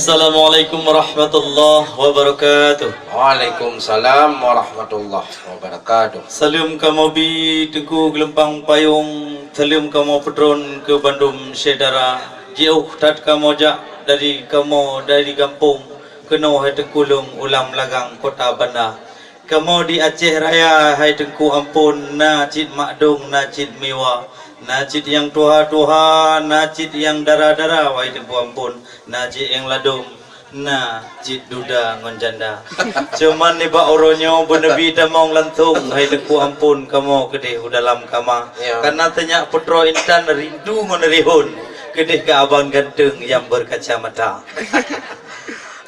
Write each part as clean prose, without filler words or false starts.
Assalamualaikum warahmatullahi wabarakatuh. Waalaikumsalam warahmatullahi wabarakatuh. Salam kamu bi teguh gelempang payung, salam kamu pedron ke Bandung Syedara. Jauh tat kamu jak dari kampung keno hai tengkulung ulam lagang kota Bandar. Kamu di Aceh Raya hai tengku ampun na cid makdung na cid mewah. Najid yang tuha-tuha, najid yang dara-dara, wahai tengku ampun, najid yang ladum, najid duda ngonjanda. Cuman ni bak oronyo benebi damong lantung, hai tengku ampun, kamu kedih dalam kama. Karena tanya putro intan rindu ngonerihun, kedih ke abang ganteng yang berkacamata.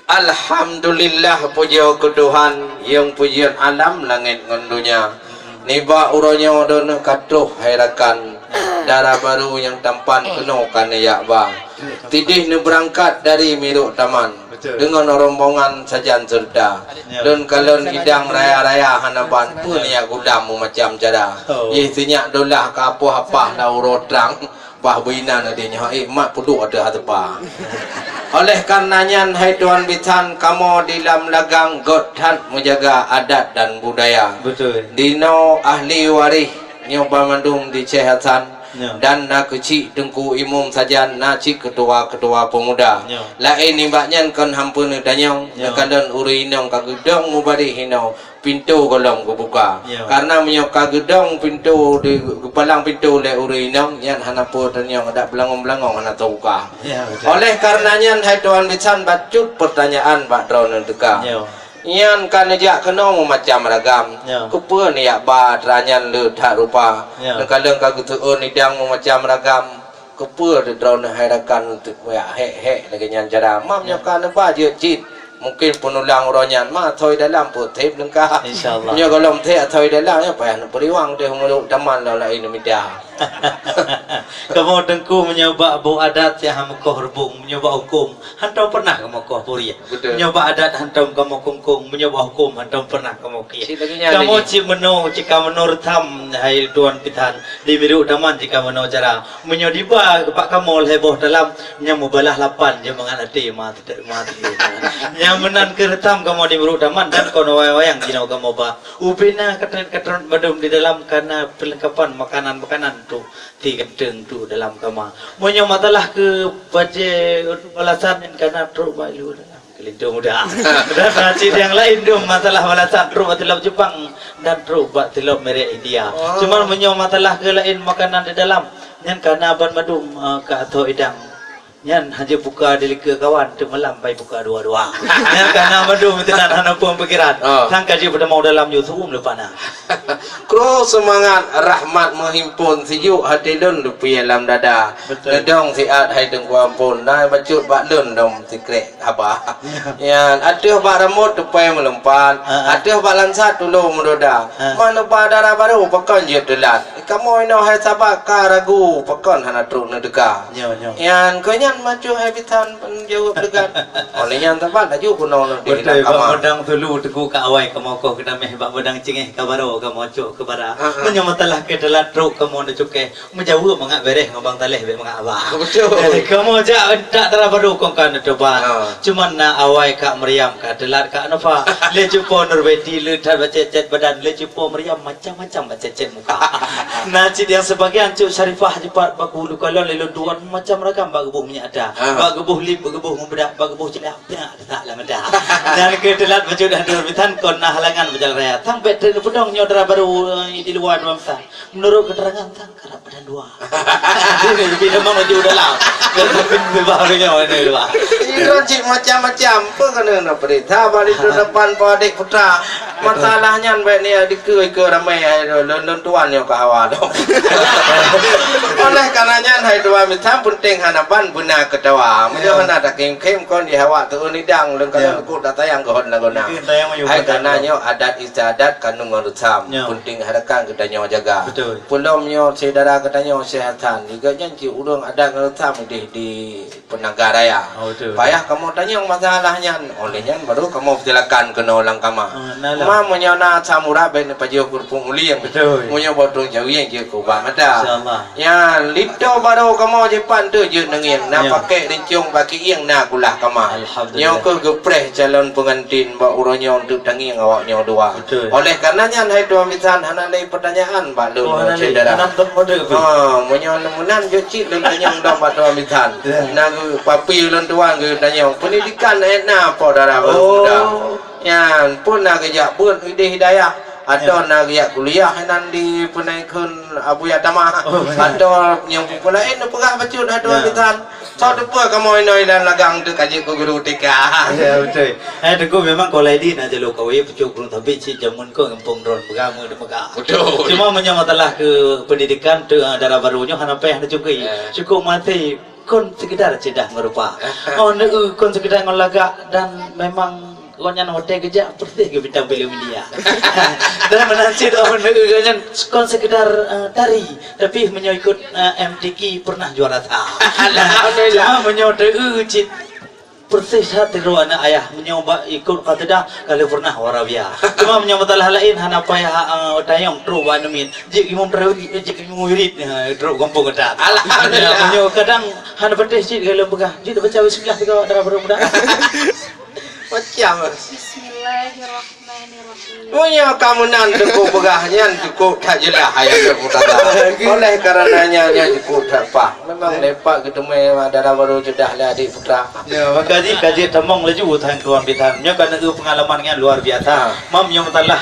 Alhamdulillah puja ke Tuhan yang pujian alam langit ngondunya. Niba uronyo dono katuh hairakan darah baru yang tampan penuh kanaya ba. Tidih nu berangkat dari Miruk Taman dengan rombongan sajan serta. Dan kalon hidang raya-raya hanaban pun ya gudamu macam cara. Ye sinyak dolah ka apa-apa lau rotrang bah bina nadinya mak pudu ada atapa. Oleh karenanya hai Tuan Bitan kamu di dalam lagang godhan menjaga adat dan budaya. Betul. Dino ahli waris nyoba mandung di Cehatan dan nak kecik tengku imum saja naci ketua-ketua pemuda. Lain nimbaknya kan hampun danyong kadang uri inong kagedong mubari hinau pintu golong kebuka. Karena menyok kagedong pintu di palang pintu le uri inong yan hanapu danyong ada belangong-belangong hana tauka. Oleh karenanya hai Tuan Bisan bacut pertanyaan Pak Drone Teka. Yan kan aja kena macam ragam. Kupa ni ya ba ranyan le tak rupa. Kadang kagutuun idang macam ragam. Kupa de drone hairakan untuk ya he lagi nyan cara. Mam nyokan ba je cit. Mungkin penulang ronyan ma thoi dalam putih nengka. Insyaallah. Nyo golong the thoi dalam ya pa periwang de muluk taman la ini media. Kamu tengku menyoba bau adat yang hamukoh rebung, menyoba hukum. Hantam pernah kamu koh puri. Menyoba adat hantam kamu kungkung, menyoba hukum hantam pernah kamu kia. Kamu cik meno, jika menur tam hai Tuan Pitan di Miruk Taman jika meno cara menyodiba pak kamu heboh dalam nyamu balah lapan je menganati mati. Nyamenan keretam kamu di Miruk Taman dan kono wayang jinau kamu ba. Ubina katran badum di dalam karena perlengkapan makanan-makanan tu tiga teng tu dalam kamar. Monyo matalah ke baca balasan karena truk bayu dalam kelintong muda. Dan nasi yang lain tu masalah balasan truk batilap Jepang dan truk batilap merek India. Cuma monyo matalah ke lain makanan di dalam. Yang karena aban madum ke atau idang. Yan hanya buka delik ke kawan tu malam pai buka dua-dua. Yan karena madum tenan hana pun pikiran. Sangka dia pada mau dalam YouTube lepana. Kro semangat rahmat menghimpun sijuk hati lun lupi alam dada. Nedong siat hai tengku ampun nai bacut bak lun dom sikrek apa. Yan aduh bak ramut tupai melumpat. Aduh bak lansat dulu mendoda. Mana darah baru pakon je telat. Kamu ino hai sabak ka ragu pakon hana truk nedeka. Yan konyan maju habitan penjawab dekat. Oleh yang tempat laju kuno di dalam kamar. Bedang dulu teguh ka awai kamu ko kita meh bak bedang cingeh ka baro kamu cuk ke bara. Menyamatalah ke dalam truk kamu nak cukai. Menjauh mengak bereh ngabang taleh be mengak abah. Betul. Kamu jak tak tera baru kong kan coba. Cuman na awai ka Maryam ka delat ka Nafa. Le cupo Nurbeti le tat bacet badan le cupo Maryam macam-macam bacet muka. Najid yang sebagian cuk Syarifah jepat baku lukalon lelon duan macam ragam bak gebuh minyak ada. Bak gebuh lip bak gebuh membedak bak gebuh celak tak lah medah. Dan ke telat baju dah derbitan kon nah halangan berjalan raya. Tang bet pedong nyodra baru di luar dua masa. Menurut keterangan tang kerap badan dua. Ini lebih demam maju dalam. Tapi barunya mana luar. Ini cik macam-macam apa kena nak perintah balik tu depan padik putra. Masalahnya baik ni ke ramai lon tuan yang kawan. Oleh karenanya hai dua mitam penting hanapan benar ketawa. Mungkin ada kem kon di hawa tu nidang leng kalau aku datang kohon lagona. Hai karenanya adat istiadat kanung ngurutam penting harakan katanya jaga. Pulomnya saudara katanya kesehatan. Juga janji urang ada ngurutam di Penaga Raya. Payah kamu tanya masalahnya olehnya baru kamu silakan kena ulang kamar. Ma menyona samura ben pajo kurpung muliang. Betul. Munyo bodong jauh yang je ku ba mata. Insyaallah. Ya lido baro kamo jepan tu je nengin na pakai rincung pakai iang na kulah kama. Alhamdulillah. Nyo ke gepreh calon pengantin ba uronyo untuk tanging awak nyo dua. Betul. Oleh karenanya hai dua misan hana lay pertanyaan ba lu cedera. Nonton model ke? Munyo nemunan je cik lu tanyang dah ba dua misan. Na papi lu tuan ke tanyang pendidikan na apa darah muda. Ya pun nak kerja pun ide hidayah. Ada nak kerja kuliah nan di penaikun Abu Yatama. Ada yang pula nak perah bacut ada misan. So depa kamu ini dan lagang tu kaji ku guru TK. Ya betul. Teguh memang kalau ini nak jalur kau pucuk belum tapi si jamun kau ngempong drone begamu de megah. Betul. Cuma menyamalah ke pendidikan tu darah barunya hana payah nak cukai. Cukup mati kon sekedar cedah merupa. Oh kon sekedar ngolaga dan memang konyan hotel kerja pergi ke bintang film India. Dan menanti orang konyan kon sekedar tari tapi menyikut MTQ pernah juara tak. Alhamdulillah menyodai cit persis hati ruana ayah menyoba ikut kata dah kalau pernah warawia. Cuma menyoba hal lain hana payah tayang tru banamin. Jik imam terawih jik imam wirid tru kampung kedat. Alhamdulillah. Menyoba kadang hana pedes cit kalau begah. Jik baca bismillah tiga darah muda. Macam Bismillahirrahmanirrahim. punya kamu nan cukup begahnya cukup tak jelas ayat berkata. Oleh karenanya cukup tak apa. Memang lepak ketemu darah baru jedah lah adik putra. Ya, kaji temong laju tang tuan bitan. Nya kan pengalaman yang luar biasa. Mam yang telah